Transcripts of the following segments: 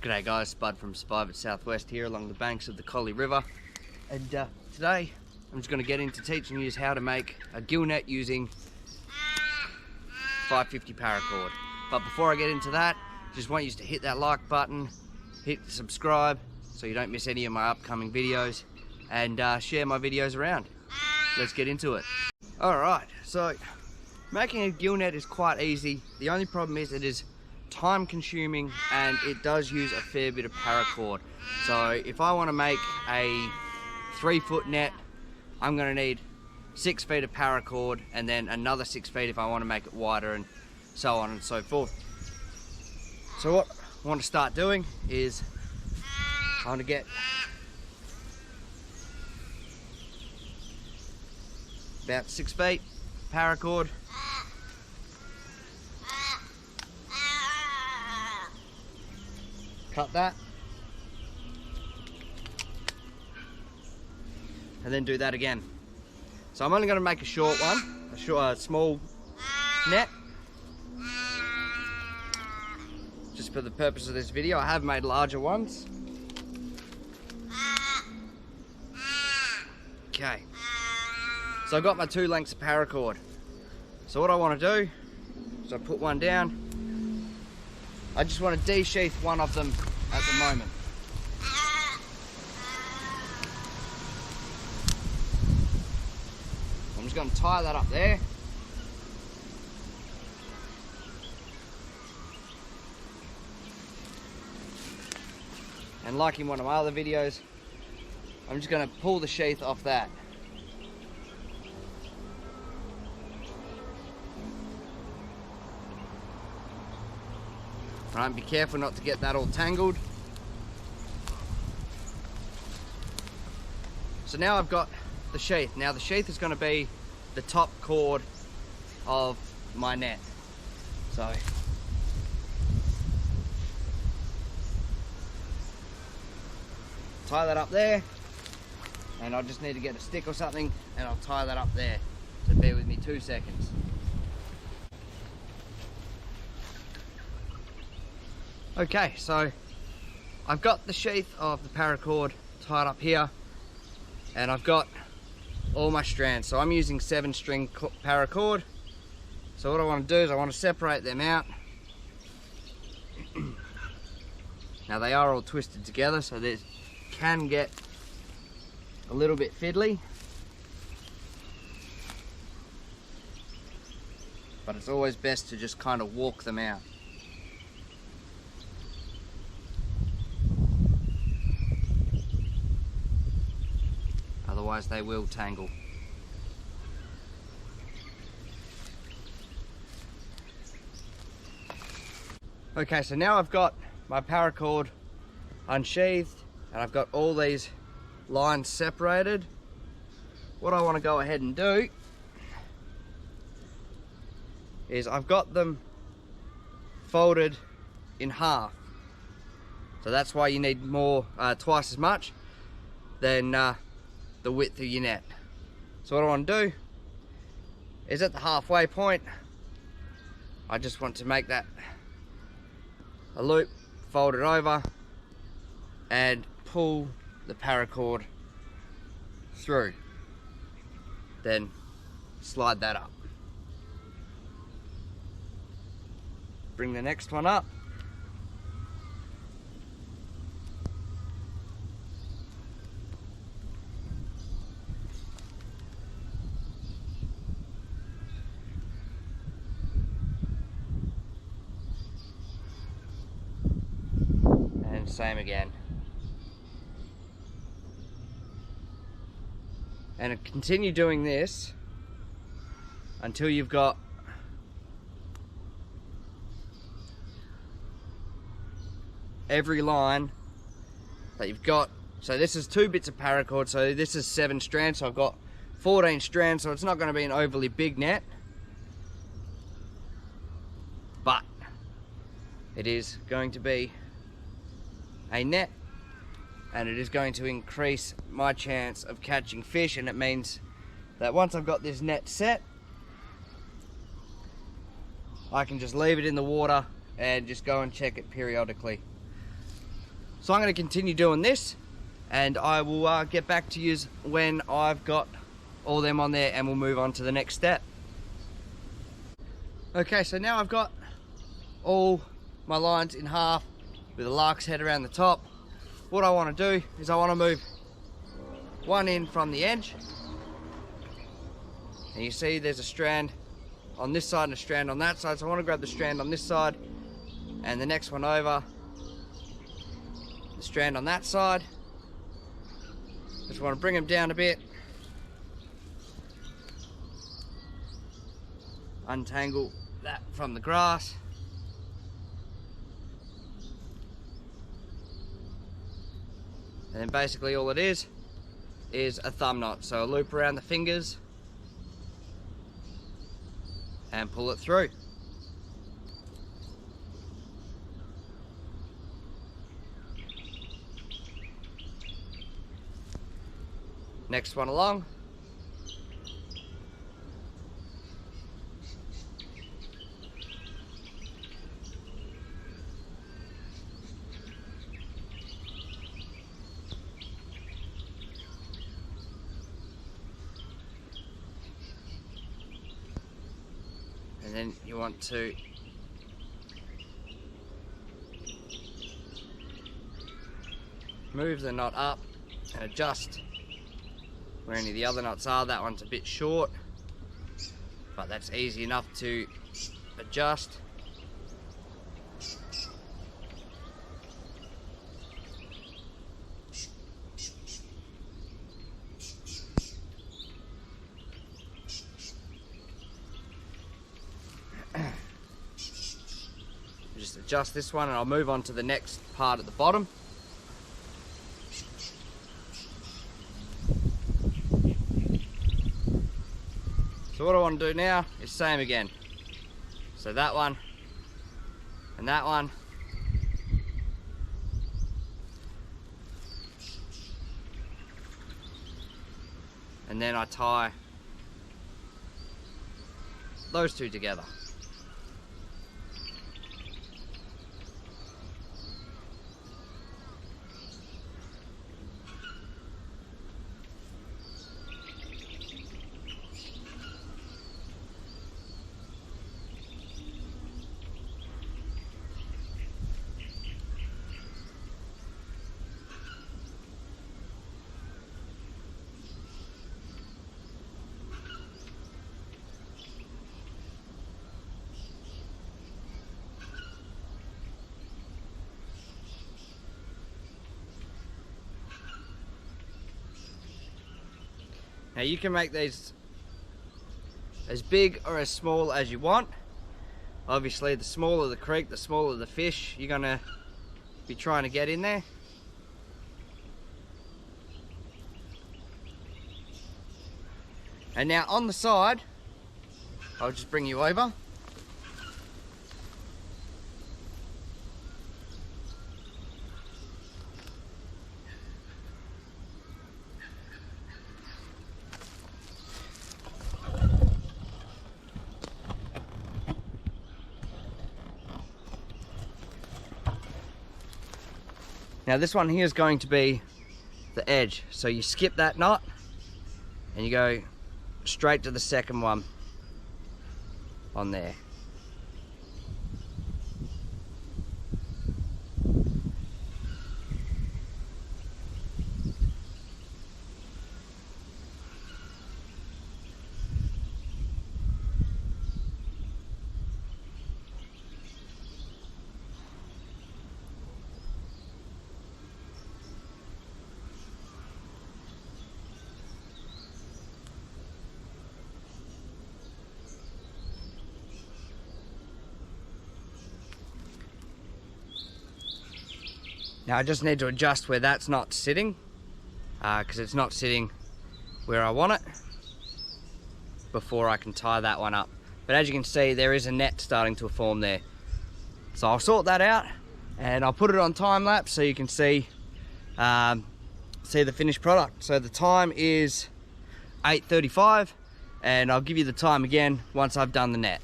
G'day guys, Spud from Survive at Southwest here along the banks of the Collie River, and today I'm just going to get into teaching you how to make a gill net using 550 paracord. But before I get into that, just want you to hit that like button, hit subscribe so you don't miss any of my upcoming videos, and share my videos around. Let's get into it. Alright, so making a gill net is quite easy. The only problem is it is time consuming and it does use a fair bit of paracord. So if I want to make a 3-foot net, I'm going to need 6 feet of paracord and then another 6 feet if I want to make it wider, and so on and so forth. So what I want to start doing is I want to get about 6 feet paracord. Cut that, and then do that again. So I'm only going to make a short one, a small net, just for the purpose of this video. I have made larger ones. Okay, so I've got my 2 lengths of paracord. So what I want to do is I put one down. I just want to de-sheath one of them at the moment. I'm just going to tie that up there. And like in one of my other videos, I'm just going to pull the sheath off that. Right, be careful not to get that all tangled. So now I've got the sheath. Now the sheath is going to be the top cord of my net. So tie that up there, and I just need to get a stick or something and I'll tie that up there. So bear with me 2 seconds. Okay, so I've got the sheath of the paracord tied up here, and I've got all my strands. So I'm using 7-string paracord. So what I want to do is I want to separate them out. Now they are all twisted together, so they can get a little bit fiddly, but it's always best to just kind of walk them out. Otherwise they will tangle. Okay, so now I've got my paracord unsheathed and I've got all these lines separated. What I want to go ahead and do is I've got them folded in half. So that's why you need more, twice as much than the width of your net. So what I want to do is at the halfway point, I just want to make that a loop, fold it over and pull the paracord through, then slide that up. Bring the next one up, and same again. And continue doing this until you've got every line that you've got. So this is 2 bits of paracord, so this is 7 strands, so I've got 14 strands, so it's not going to be an overly big net, but it is going to be a net, and it is going to increase my chance of catching fish. And it means that once I've got this net set, I can just leave it in the water and just go and check it periodically. So I'm going to continue doing this, and I will get back to you when I've got all them on there, and we'll move on to the next step. Okay, so now I've got all my lines in half with a lark's head around the top. What I want to do is I want to move one in from the edge, and you see there's a strand on this side and a strand on that side, so I want to grab the strand on this side and the next one over, the strand on that side. Just want to bring them down a bit, untangle that from the grass, and then basically all it is a thumb knot. So a loop around the fingers and pull it through. Next one along. And then you want to move the knot up and adjust where any of the other knots are. That one's a bit short, but that's easy enough to adjust. Just adjust this one, and I'll move on to the next part at the bottom. So what I want to do now is same again. So that one and that one. And then I tie those two together. Now you can make these as big or as small as you want. Obviously the smaller the creek, the smaller the fish you're gonna be trying to get in there. And now on the side, I'll just bring you over. Now this one here is going to be the edge. So you skip that knot and you go straight to the second one on there. Now I just need to adjust where that's not sitting, because it's not sitting where I want it, before I can tie that one up. But as you can see, there is a net starting to form there. So I'll sort that out and I'll put it on time lapse so you can see the finished product. So the time is 8:35, and I'll give you the time again once I've done the net.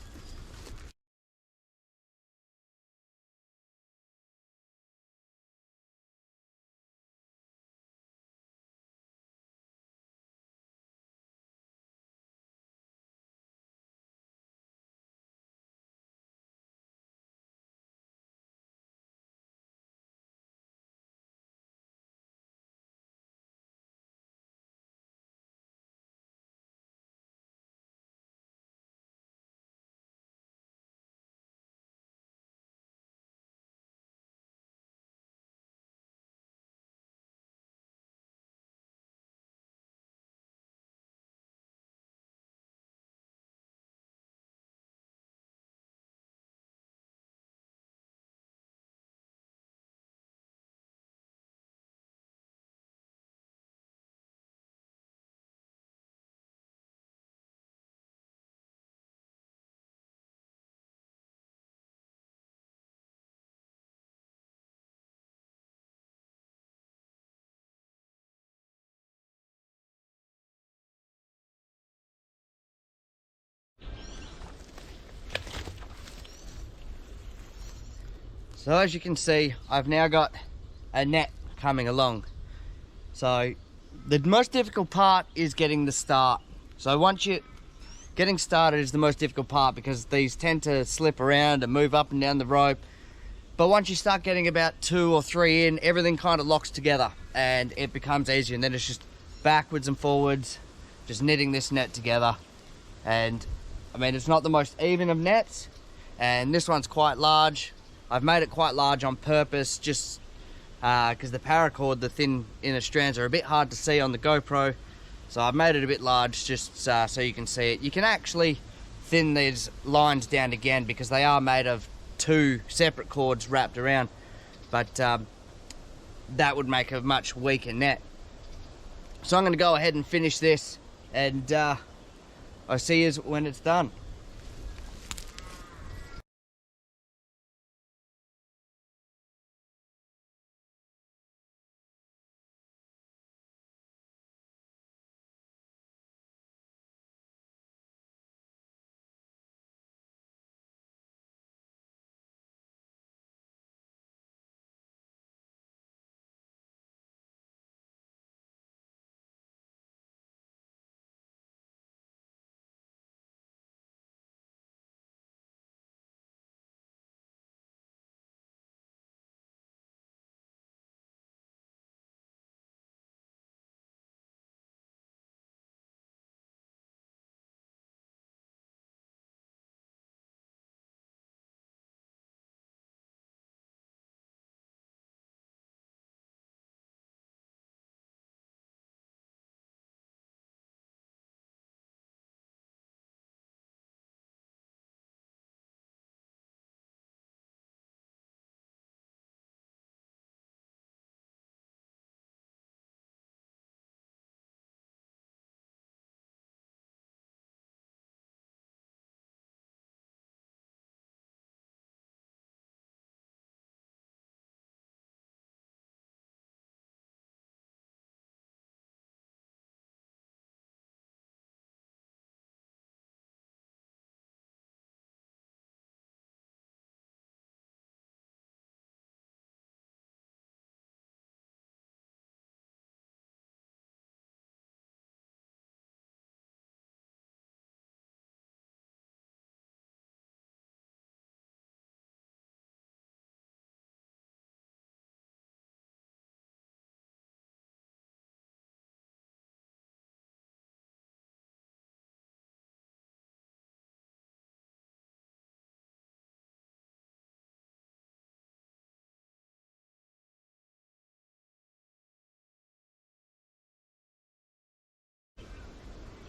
So as you can see, I've now got a net coming along. So the most difficult part is getting the start. So getting started is the most difficult part, because these tend to slip around and move up and down the rope. But once you start getting about 2 or 3 in, everything kind of locks together and it becomes easier. And then it's just backwards and forwards, just knitting this net together. And I mean, it's not the most even of nets, and this one's quite large. I've made it quite large on purpose, just because the paracord, the thin inner strands, are a bit hard to see on the GoPro. So I've made it a bit large just so you can see it. You can actually thin these lines down again because they are made of 2 separate cords wrapped around, but that would make a much weaker net. So I'm going to go ahead and finish this, and I'll see you when it's done.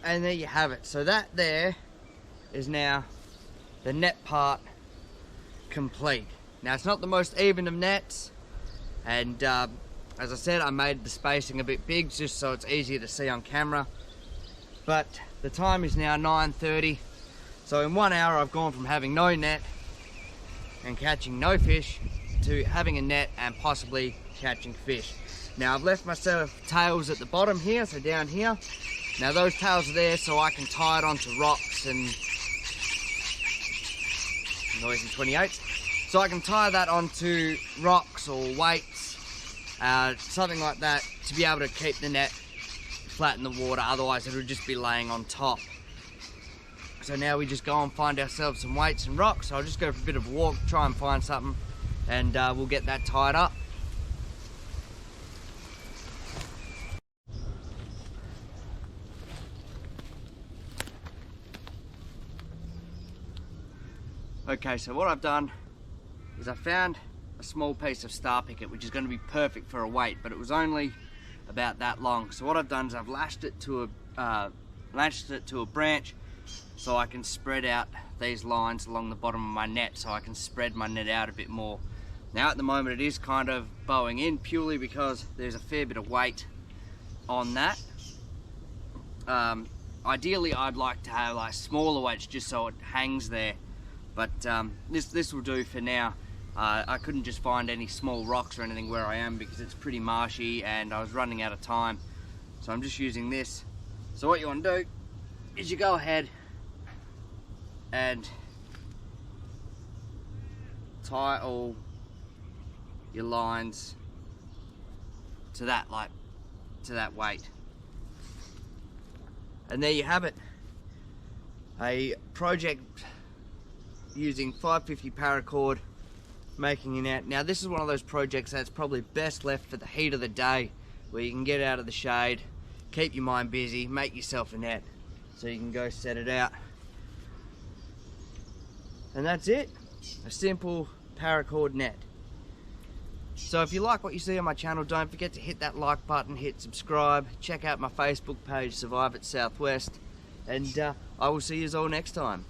And there you have it. So that there is now the net part complete. Now it's not the most even of nets, and as I said, I made the spacing a bit big just so it's easier to see on camera. But the time is now 9:30, so in 1 hour I've gone from having no net and catching no fish to having a net and possibly catching fish. Now I've left myself tails at the bottom here, so down here. Now those tails are there so I can tie it onto rocks and noise in 28. So I can tie that onto rocks or weights, something like that, to be able to keep the net flat in the water. Otherwise it would just be laying on top. So now we just go and find ourselves some weights and rocks. So I'll just go for a bit of a walk, try and find something, and we'll get that tied up. Okay, so what I've done is I found a small piece of star picket, which is going to be perfect for a weight, but it was only about that long. So what I've done is I've lashed it to a branch so I can spread out these lines along the bottom of my net, so I can spread my net out a bit more. Now at the moment it is kind of bowing in purely because there's a fair bit of weight on that. Ideally I'd like to have like smaller weights just so it hangs there. But this will do for now. I couldn't just find any small rocks or anything where I am because it's pretty marshy and I was running out of time. So I'm just using this. So what you want to do is you go ahead and tie or your lines to that weight. And there you have it. A project using 550 paracord, making a net. Now this is one of those projects that's probably best left for the heat of the day, where you can get out of the shade, keep your mind busy, make yourself a net so you can go set it out. And that's it, a simple paracord net. So if you like what you see on my channel, don't forget to hit that like button, hit subscribe, check out my Facebook page, Survive at Southwest, and I will see you all next time.